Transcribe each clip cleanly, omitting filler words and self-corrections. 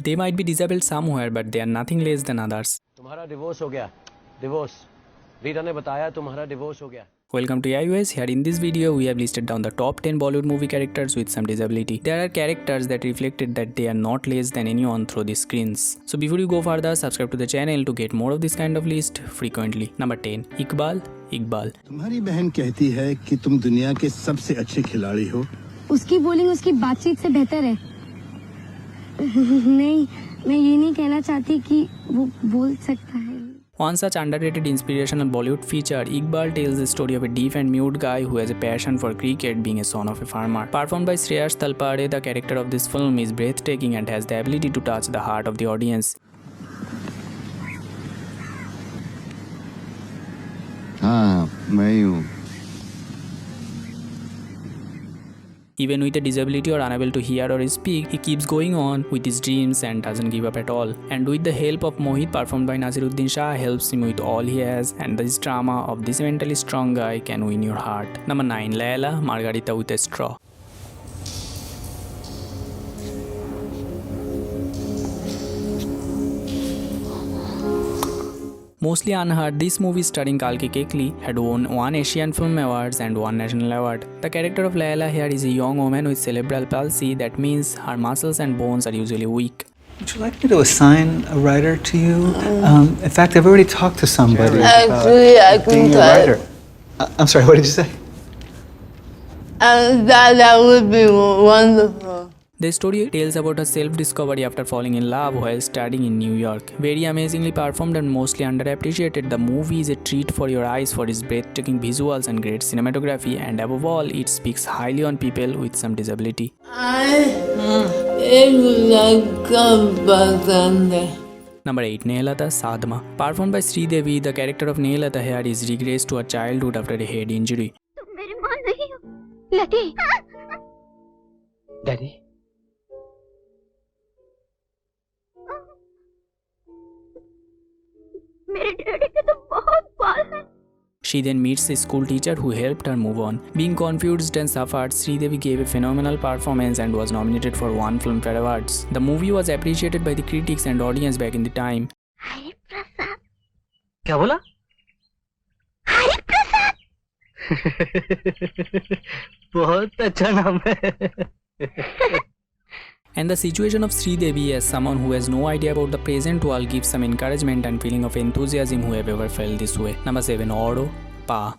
They might be disabled somewhere, but they are nothing less than others. तुम्हारा divorce हो गया, divorce. Rita ने बताया तुम्हारा डिवोर्स हो गया। Welcome to iOS. Here in this video, we have listed down the top 10 Bollywood movie characters with some disability. There are characters that reflected that they are not less than anyone through the screens. So before you go further, subscribe to the channel to get more of this kind of list frequently. Number 10. Iqbal. तुम्हारी बहन कहती है कि तुम दुनिया के सबसे अच्छे खिलाड़ी हो। उसकी बॉलिंग उसकी बातचीत से बेहतर है। नहीं, मैं ये नहीं कहना चाहती कि वो बोल सकता है। One such underrated inspirational Bollywood feature, Iqbal tells the story of a deaf and mute guy who has a passion for cricket, being a son of a farmer. Performed by Shreyas Talpade, the character of this film is breathtaking and has the ability to touch the heart of the audience. हाँ, मैं ही हूँ। Even with a disability or unable to hear or speak, he keeps going on with his dreams and doesn't give up at all. And with the help of Mohit, performed by Naseeruddin Shah, helps him with all he has, and this drama of this mentally strong guy can win your heart. Number 9. Layla, Margarita with a straw. Mostly unheard, this movie starring Kalki Kekli had won 1 Asian Film Awards and 1 National Award. The character of Layla here is a young woman with cerebral palsy. That means her muscles and bones are usually weak. Would you like me to assign a writer to you? In fact, I've already talked to somebody Actually, I being think a writer. I'm sorry, what did you say? that would be wonderful. The story tells about her self-discovery after falling in love while studying in New York. Very amazingly performed and mostly underappreciated, the movie is a treat for your eyes for its breathtaking visuals and great cinematography, and above all, it speaks highly on people with some disability. Number 8. Nehalata Sadhma. Performed by Sridevi, the character of Nehalata here is regressed to her childhood after a head injury. तुम मेरी माँ नहीं हो, लती। Daddy, मेरे daddy के तो बहुत बाल हैं। She then meets a school teacher who helped her move on. Being confused and suffered, Sridevi gave a phenomenal performance and was nominated for 1 Filmfare Awards. The movie was appreciated by the critics and audience back in the time. Hari Prasad. क्या बोला? हरि प्रसाद। बहुत अच्छा नाम है। And the situation of Sridevi as someone who has no idea about the present world gives some encouragement and feeling of enthusiasm who have ever felt this way. Number 7. Oro, Pa.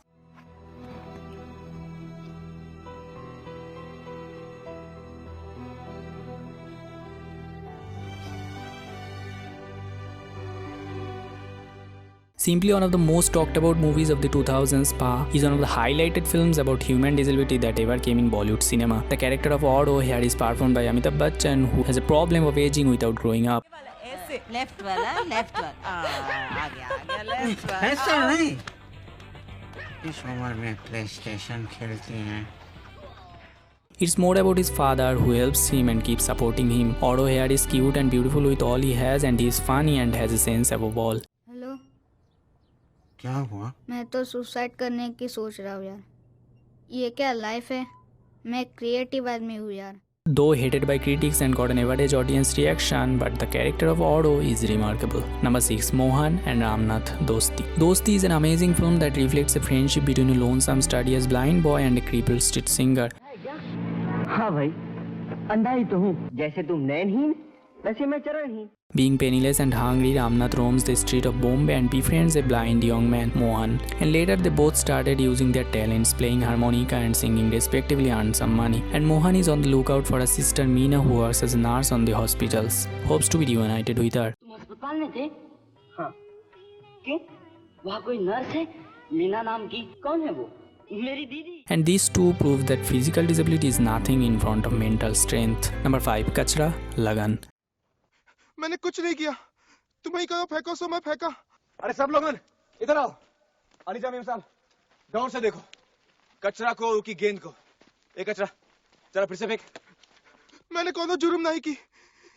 Simply one of the most talked about movies of the 2000s, Pa is one of the highlighted films about human disability that ever came in Bollywood cinema. The character of Oro here is performed by Amitabh Bachchan, who has a problem of aging without growing up. Left वाला आ गया left वाला ऐसा नहीं। इस उम्र में PlayStation खेलती हैं। It's more about his father who helps him and keeps supporting him. Oro here is cute and beautiful with all he has, and he is funny and has a sense above all. Hello, क्या हुआ? मैं तो suicide करने की सोच रहा हूँ यार। ये क्या लाइफ है? मैं क्रिएटिव आदमी हूँ यार। Though hated by critics and got an average audience reaction, but the character of Oro is remarkable. Number 6. Mohan and Ramnath, Dosti. Dosti is an amazing film that reflects a friendship between a lonesome studious blind boy and a crippled street singer. हाँ भाई, अंधा ही तो हूँ। जैसे तुम नयनहीन, वैसे मैं चरणहीन। Being penniless and hungry, Ramnath roams the street of Bombay and befriends a blind young man, Mohan. And later they both started using their talents, playing harmonica and singing respectively, earned some money. And Mohan is on the lookout for a sister Meena who works as a nurse on the hospitals. Hopes to be reunited with her. तुम अस्पताल में थे? हाँ। क्यों? वहाँ कोई nurse है? मीना नाम की? कौन है वो? मेरी दीदी। And these two prove that physical disability is nothing in front of mental strength. Number 5. Kachra, Lagan. मैंने कुछ नहीं किया, तुम ही कहो फेंको सो मैं फेंका। अरे सब लोग इधर आओ। अलीजा मेम साहब, गौर से देखो कचरा को की गेंद को। एक कचरा जरा फिर से फेंक। मैंने कोनो जुर्म नहीं की,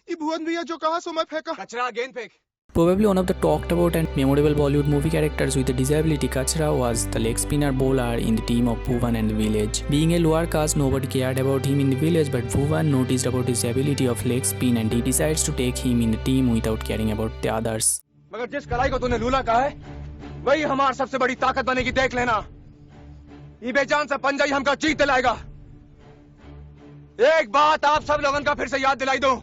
ये भुवन भैया जो कहा सो मैं फेंका। कचरा गेंद फेंक। Probably one of the talked about and memorable Bollywood movie characters with a disability, Kachra was the leg spinner bowler in the team of Bhuvan and the village. Being a lower caste, nobody cared about him in the village, but Bhuvan noticed about his ability of leg spin and he decides to take him in the team without caring about the others. मगर जिस कलाई को तूने लूला कहा है वही हमारी सबसे बड़ी ताकत बनेगी, देख लेना। ये बेजान सा पंजा ही हमका जीत दिलाएगा। एक बात आप सब लोगों का फिर से याद दिलाई दूं,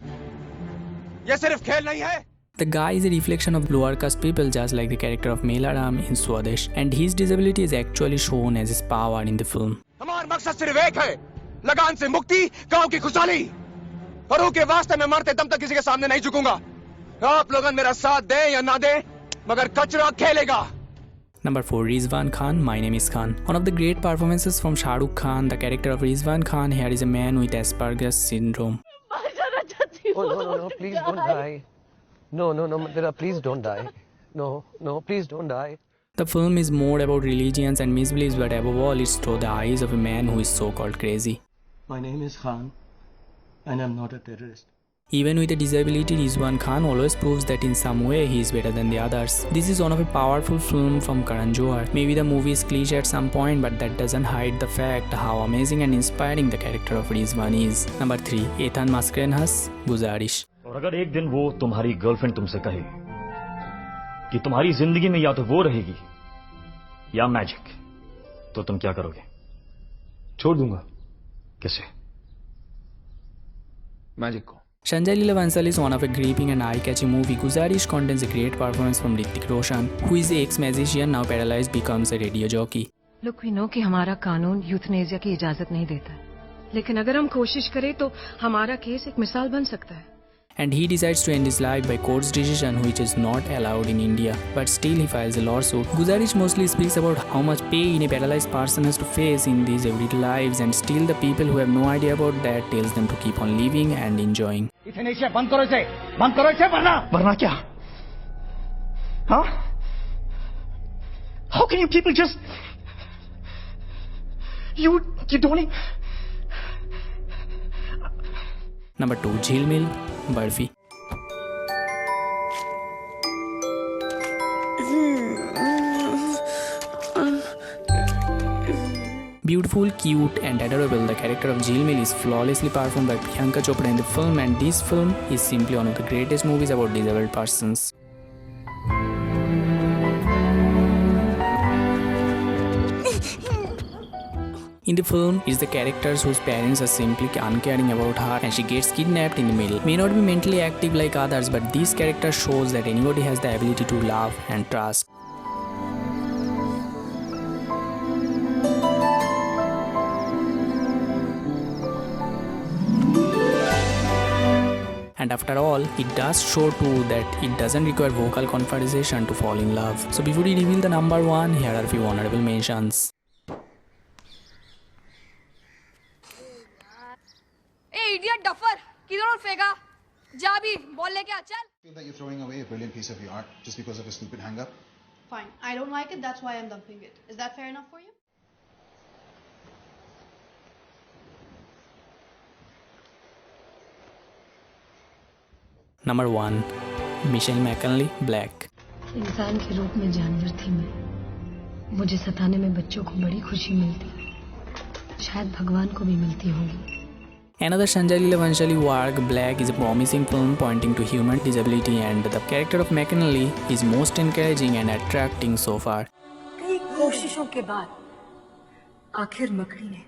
ये सिर्फ खेल नहीं है। The guy is a reflection of lower caste people, just like the character of Melaram in Swadesh, and his disability is actually shown as his power in the film. हमारा मकसद सिर्फ एक है, लगान से मुक्ति, गांव की खुशहाली। और के वास्ते मैं मरते दम तक किसी के सामने नहीं झुकूंगा। आप लोगों मेरा साथ दें या ना दें, मगर कचरा खेलेगा। Number 4, Rizwan Khan, My Name is Khan. One of the great performances from Shah Rukh Khan, the character of Rizwan Khan here is a man with Asperger's syndrome. Oh, no, please don't die. No, Mantira, please don't die. No, please don't die. The film is more about religions and misbeliefs, but above all, it's through the eyes of a man who is so-called crazy. My name is Khan, and I'm not a terrorist. Even with a disability, Rizwan Khan always proves that in some way he is better than the others. This is one of a powerful film from Karan Johar. Maybe the movie is cliche at some point, but that doesn't hide the fact how amazing and inspiring the character of Rizwan is. Number 3, Ethan Mascarenhas, Guzarish. और अगर एक दिन वो तुम्हारी girlfriend तुमसे कहे कि तुम्हारी जिंदगी में या तो वो रहेगी या मैजिक, तो तुम क्या करोगे? छोड़ दूंगा। किसे? मैजिक को। Sanjay Leela Bansal is one of a gripping and eye-catching movie. Guzarish contains a great performance from Hrithik Roshan, who is an ex-magician, now paralyzed, becomes a radio jockey. Look, we know कि हमारा कानून euthanasia की इजाजत नहीं देता, लेकिन अगर हम कोशिश करें तो हमारा केस एक मिसाल बन सकता है. And he decides to end his life by court's decision, which is not allowed in India. But still he files a lawsuit. Guzarish mostly speaks about how much pain a paralyzed person has to face in these everyday lives, and still the people who have no idea about that tells them to keep on living and enjoying. बंद करो इसे वरना क्या? हाँ? How can you people just you don't even... Number 2, Jhilmil, Barfi. Beautiful, cute and adorable, the character of Jhilmil is flawlessly performed by Priyanka Chopra in the film, and this film is simply one of the greatest movies about disabled persons. In the film, it's the characters whose parents are simply uncaring about her and she gets kidnapped in the middle. May not be mentally active like others, but this character shows that anybody has the ability to love and trust. And after all, it does show too that it doesn't require vocal conversation to fall in love. So before we reveal the number 1, here are a few honorable mentions. Idiot duffer! किधर फेंका? जा भी ball लेके आ चल. Feel that you're throwing away a brilliant piece of your art just because of a stupid hang-up? Fine. I don't like it. That's why I'm dumping it. Is that fair enough for you? Number 1, Michelle McKinley, Black. इंसान के रूप में जानवर थी मैं. मुझे सताने में बच्चों को बड़ी खुशी मिलती. शायद भगवान को भी मिलती होगी. Another Sanjay Leela Bansal work, Black, is a promising film pointing to human disability, and the character of McKinley is most encouraging and attracting so far. कई कोशिशों के बाद आखिर मकड़ी ने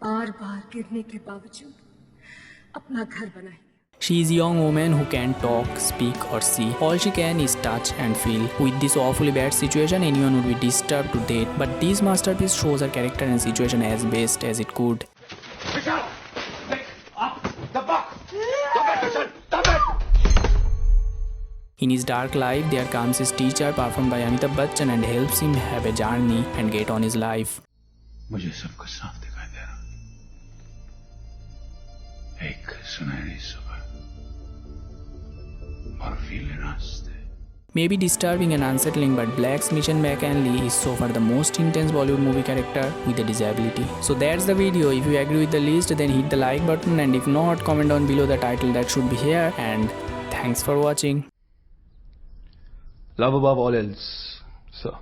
बार-बार गिरने के बावजूद अपना घर बनाया. She is a young woman who can talk, speak or see. All she can is touch and feel. With this awfully bad situation, anyone would be disturbed to death, but this masterpiece shows her character and situation as best as it could. In his dark life, there comes his teacher, performed by Amitabh Bachchan, and helps him have a journey and get on his life. मुझे सब कुछ साफ दिखाई दे रहा. एक सुनहरी सुबह, बर्फीले रास्ते. Maybe disturbing and unsettling, but Black's Michelle McKinley is so far the most intense Bollywood movie character with a disability. So that's the video. If you agree with the list, then hit the like button, and if not, comment down below the title that should be here. And thanks for watching. Love above all else, sir.